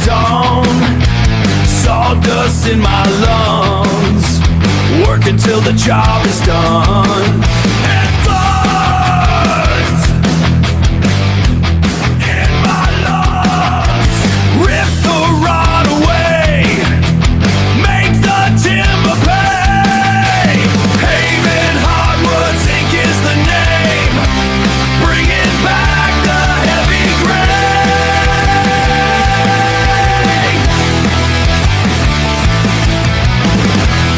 dawn, sawdust in my lungs, working till the job is done. And floods in my lungs, rip the rod away, make the timber pay. Haven Hardwoods Inc. is the name, bringing back the heavy grain.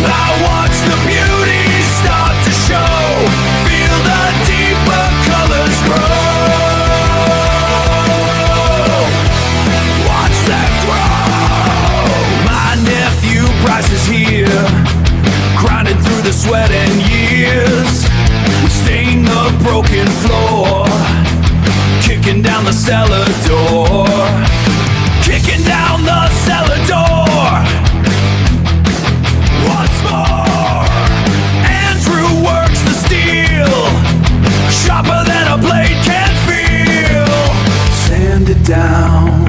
I watch the beauty start to show, feel the deeper colors grow. Watch that grow. My nephew Bryce is here, grinding through the sweat and years. We stain the broken floor, kicking down the cellar door, kicking down the cellar door. Once more, Andrew works the steel, sharper than a blade can feel. Sand it down,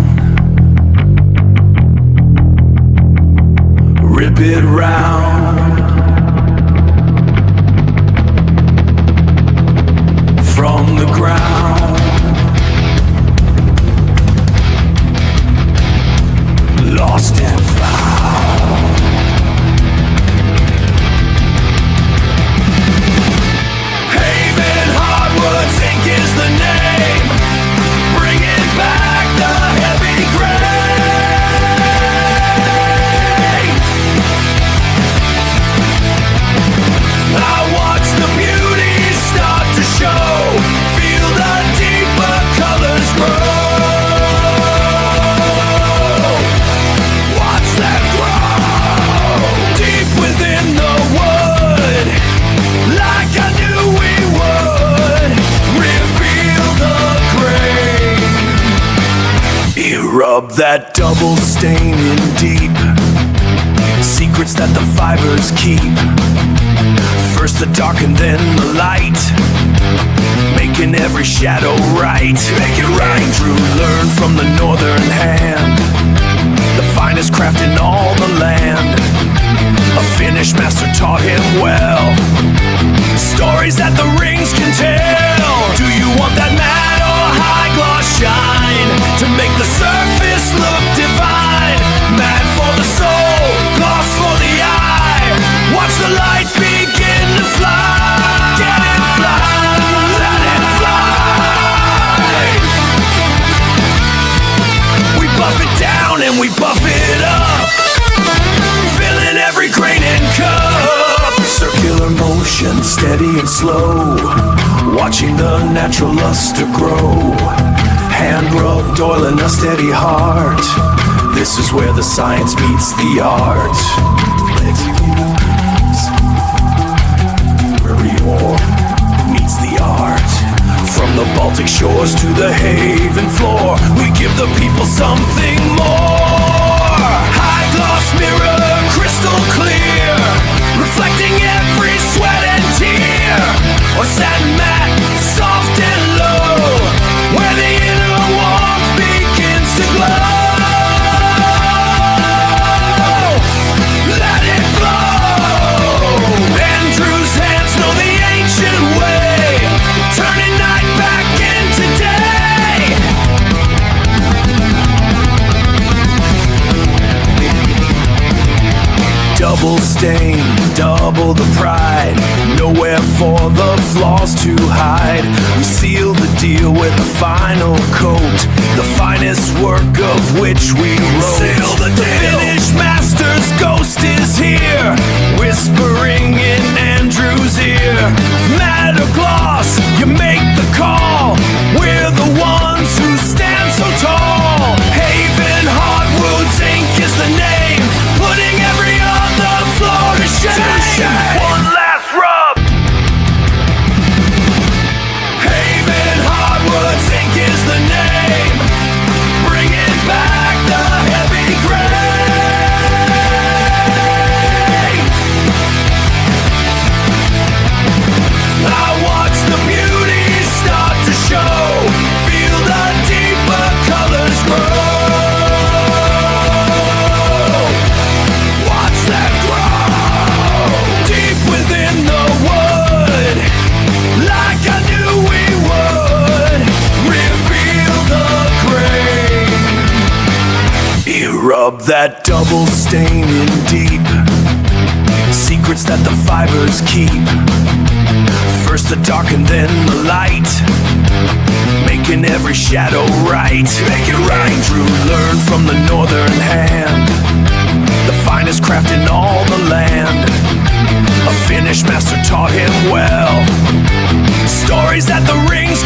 rip it round, from the ground. Lost and found. Haven Hardwoods Inc. is the name, bringing back the heavy grain. I watch the beauty start to show, feel the deeper colors grow. Watch that grow, deep within the wood, like I knew we would, reveal the grain. Erub that double stain in deep, secrets that the fibers keep. First the dark and then the light, making every shadow right. Make it right. Andrew learned from the northern hand, the finest craft in all the land. A Finnish master taught him well, stories that the rings can tell. Do you want that matte or high gloss shine to make the surface look divine? Matte for the soul, gloss for the eye. Watch the light begin to fly. Get it fly, let it fly. We buff it down and we buff it up, filling every grain and cup. Circular motion, steady and slow, watching the natural luster grow. Hand rubbed oil in a steady heart, this is where the science meets the art. Where ore meets the art. From the Baltic shores to the Haven floor, we give the people something more. High gloss mirror, crystal clear, reflecting every sweat and tear. Or satin matte, soft and low, where the inner warmth begins to glow. Let it glow. Andrew's hands know the ancient way, turning night back into day. Double stain, double the pride, nowhere for the flaws to hide. We seal the deal with a final coat, the finest work of which we wrote. Seal the deal. The Finnish master's ghost is here, whispering in Andrew's ear. Matte or gloss, you make the call, we're the ones who stand so tall. Haven Hardwoods Inc. is the name, putting every other floor to shame. One last rub. Haven Hardwoods Inc. is the name, bringing back the heavy grain. Rub that double staining deep, secrets that the fibers keep. First the dark and then the light, making every shadow right. Make it right. Andrew learned from the northern hand, the finest craft in all the land. A Finnish master taught him well, stories that the rings